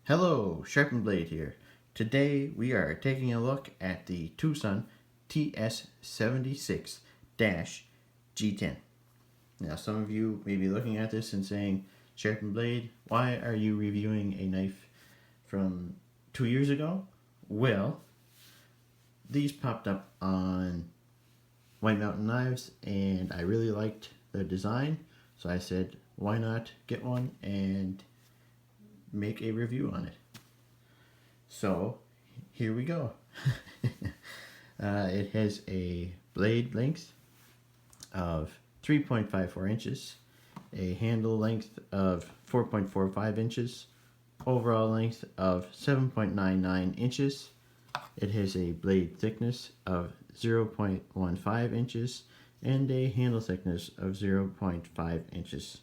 Hello, Sharpen Blade here. Today we are taking a look at the TwoSun TS76-G10. Now some of you may be looking at this and saying, Sharpen Blade, why are you reviewing a knife from 2 years ago? Well, these popped up on White Mountain Knives and I really liked the design, so I said, why not get one and make a review on it. So here we go. It has a blade length of 3.54 inches, a handle length of 4.45 inches, overall length of 7.99 inches. It has a blade thickness of 0.15 inches and a handle thickness of 0.5 inches.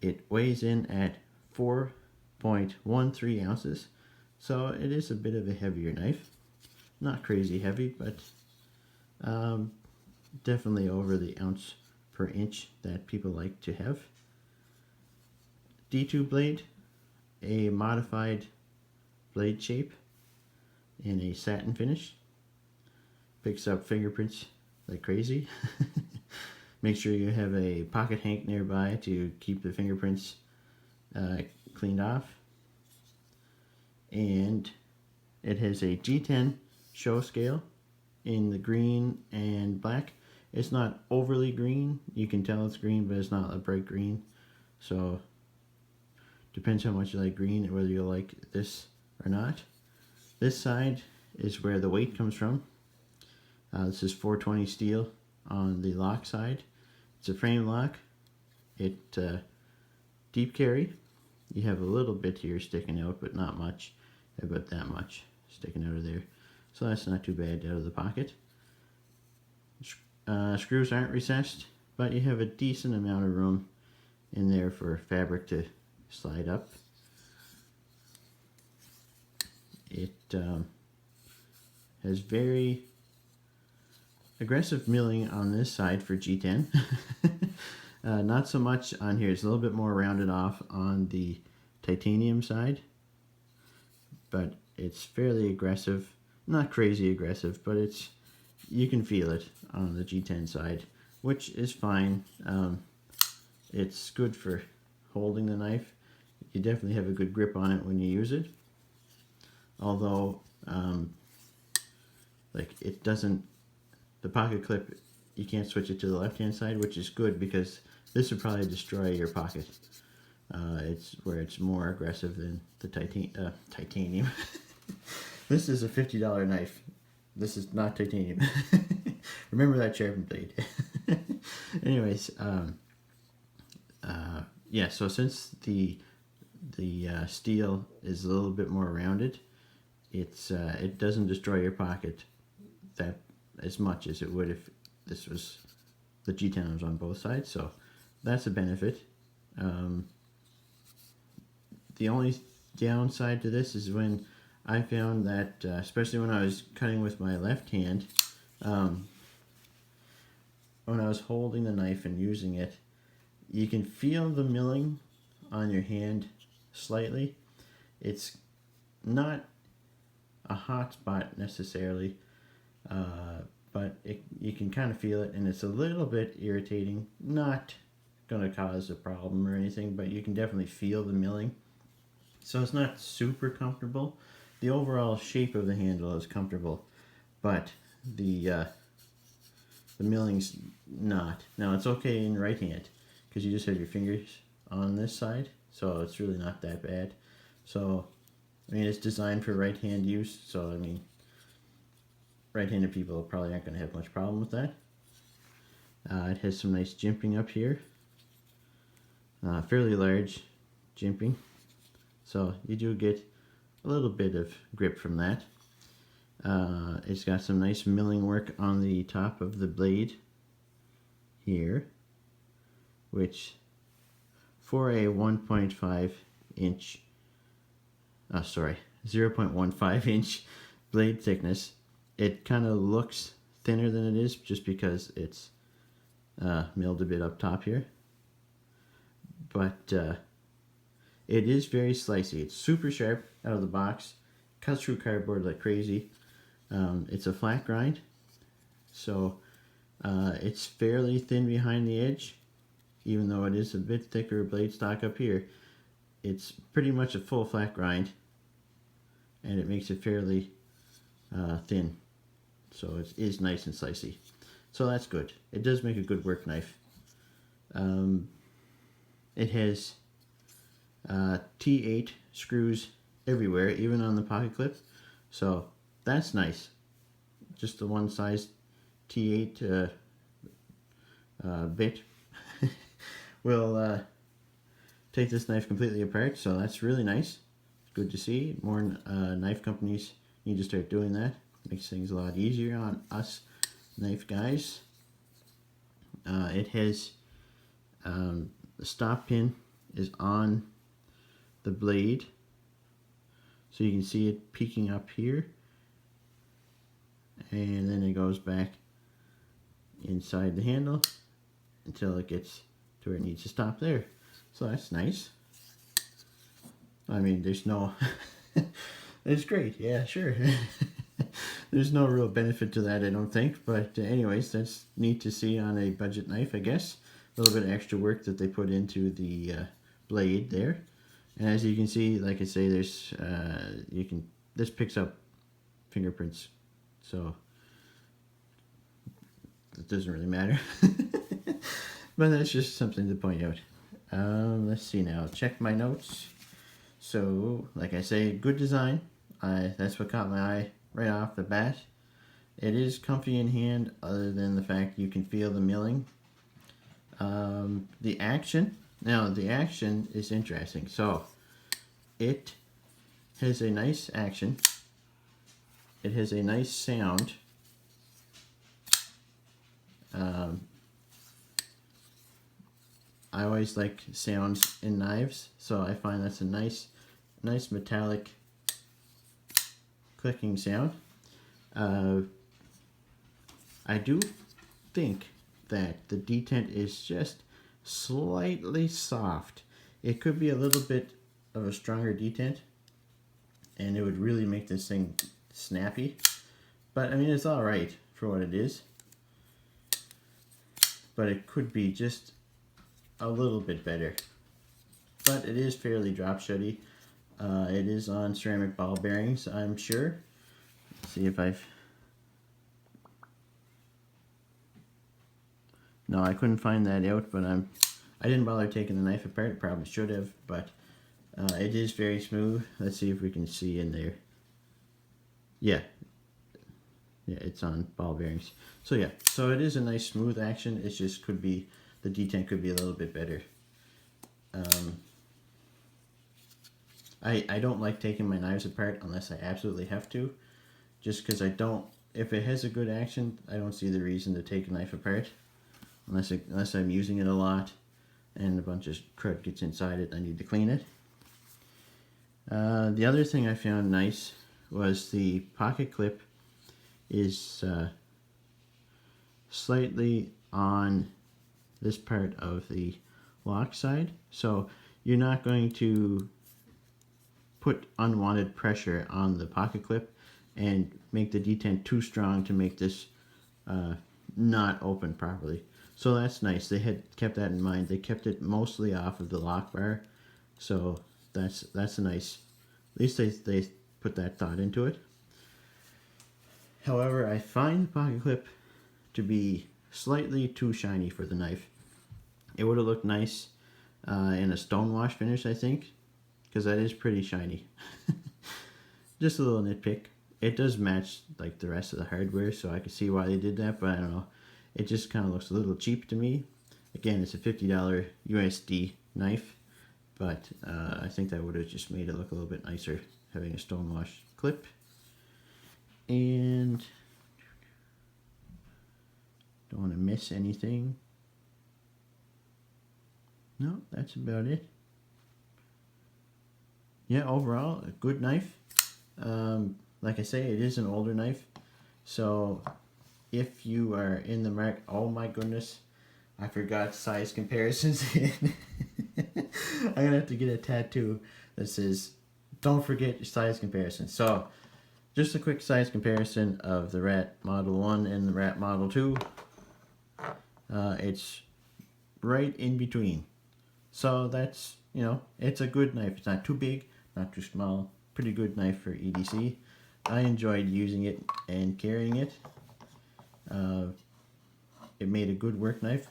It weighs in at 4.13 ounces, so it is a bit of a heavier knife. Not crazy heavy, but definitely over the ounce per inch that people like to have. D2 blade, a modified blade shape in a satin finish. Picks up fingerprints like crazy. Make sure you have a pocket hank nearby to keep the fingerprints cleaned off. And it has a G10 show scale in the green and black. It's not overly green. You can tell it's green, but it's not a bright green. So depends how much you like green and whether you like this or not. This side is where the weight comes from. This is 420 steel on the lock side. It's a frame lock. It deep carry. You have a little bit here sticking out, but not much. About that much sticking out of there. So that's not too bad out of the pocket. Screws aren't recessed, but you have a decent amount of room in there for fabric to slide up. It has very aggressive milling on this side for G10. Not so much on here. It's a little bit more rounded off on the titanium side, but it's fairly aggressive. Not crazy aggressive, but you can feel it on the G10 side, which is fine. It's good for holding the knife. You definitely have a good grip on it when you use it. Although, like it doesn't, the pocket clip, you can't switch it to the left-hand side, which is good because this would probably destroy your pocket. It's where it's more aggressive than the titanium. This is a $50 knife. This is not titanium. Remember that Sharpen Blade. Anyways, yeah. So since the steel is a little bit more rounded, it doesn't destroy your pocket that as much as it would if this was the G10 was on both sides. So that's a benefit. The only downside to this is when I found that, especially when I was cutting with my left hand, when I was holding the knife and using it, you can feel the milling on your hand slightly. It's not a hot spot necessarily, but you can kind of feel it, and it's a little bit irritating. Not going to cause a problem or anything, but you can definitely feel the milling. So it's not super comfortable. The overall shape of the handle is comfortable, but the milling's not. Now it's okay in right hand because you just have your fingers on this side, so it's really not that bad. So I mean, it's designed for right hand use, so I mean, right-handed people probably aren't going to have much problem with that. It has some nice jimping up here, fairly large jimping, so you do get a little bit of grip from that. It's got some nice milling work on the top of the blade here, which for a 1.5 inch, 0.15 inch blade thickness, it kind of looks thinner than it is just because it's milled a bit up top here. But It is very slicey. It's super sharp out of the box. Cuts through cardboard like crazy. It's a flat grind, so it's fairly thin behind the edge, even though it is a bit thicker blade stock up here. It's pretty much a full flat grind, and it makes it fairly thin, so it is nice and slicey. So that's good. It does make a good work knife. It has T8 screws everywhere, even on the pocket clip, so that's nice. Just the one size T8 bit will take this knife completely apart, so that's really nice. Good to see. More knife companies need to start doing that. Makes things a lot easier on us knife guys. It has the stop pin is on the blade, so you can see it peeking up here, and then it goes back inside the handle until it gets to where it needs to stop there. So that's nice. I mean, there's no it's great, yeah, sure. There's no real benefit to that, I don't think, but anyways, that's neat to see on a budget knife, I guess. A little bit of extra work that they put into the blade there. And as you can see, like I say, there's this picks up fingerprints, so it doesn't really matter. But that's just something to point out. Let's see now. Check my notes. So, like I say, good design. That's what caught my eye right off the bat. It is comfy in hand, other than the fact you can feel the milling. The action. Now, the action is interesting. So, it has a nice action. It has a nice sound. I always like sounds in knives, so I find that's a nice metallic clicking sound. I do think that the detent is just slightly soft. It could be a little bit of a stronger detent, and it would really make this thing snappy. But I mean, it's all right for what it is. But it could be just a little bit better. But it is fairly drop shutty. It is on ceramic ball bearings, I'm sure. Let's see if I've... No, I couldn't find that out, but I didn't bother taking the knife apart. Probably should have, but it is very smooth. Let's see if we can see in there. Yeah, it's on ball bearings. So yeah, so it is a nice smooth action. It just could be, the detent could be a little bit better. I don't like taking my knives apart unless I absolutely have to, just because I don't, if it has a good action, I don't see the reason to take a knife apart unless I'm using it a lot and a bunch of crud gets inside it, I need to clean it. The other thing I found nice was the pocket clip is slightly on this part of the lock side, so you're not going to put unwanted pressure on the pocket clip and make the detent too strong to make this not open properly. So that's nice. They had kept that in mind. They kept it mostly off of the lock bar, so that's a nice, at least they put that thought into it. However, I find the pocket clip to be slightly too shiny for the knife. It would have looked nice in a stonewash finish, I think, because that is pretty shiny. Just a little nitpick. It does match like the rest of the hardware, so I can see why they did that, but I don't know. It just kind of looks a little cheap to me. Again, it's a $50 USD knife, but I think that would have just made it look a little bit nicer having a stonewash clip. And don't want to miss anything. No, that's about it. Yeah, overall, a good knife. Like I say, it is an older knife, so if you are in the market, oh my goodness, I forgot size comparisons. I'm gonna have to get a tattoo that says, "Don't forget your size comparison." So, just a quick size comparison of the Rat Model 1 and the Rat Model 2. It's right in between. So that's, you know, it's a good knife. It's not too big, not too small. Pretty good knife for EDC. I enjoyed using it and carrying it. It made a good work knife.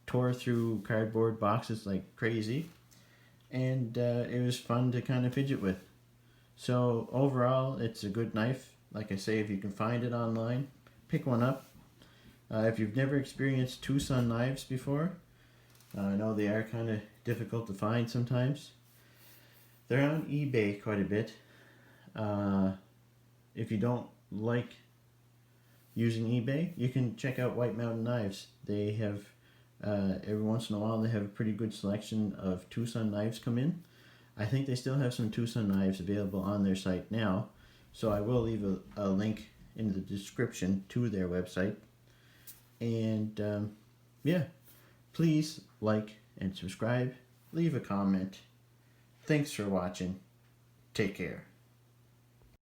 Tore through cardboard boxes like crazy. And it was fun to kind of fidget with. So overall, it's a good knife. Like I say, if you can find it online, pick one up. If you've never experienced TwoSun knives before, I know they are kind of difficult to find sometimes. They're on eBay quite a bit. If you don't like using eBay, you can check out White Mountain Knives. They have, every once in a while, they have a pretty good selection of TwoSun knives come in. I think they still have some TwoSun knives available on their site now, so I will leave a link in the description to their website. And yeah, please like and subscribe, leave a comment. Thanks for watching. Take care.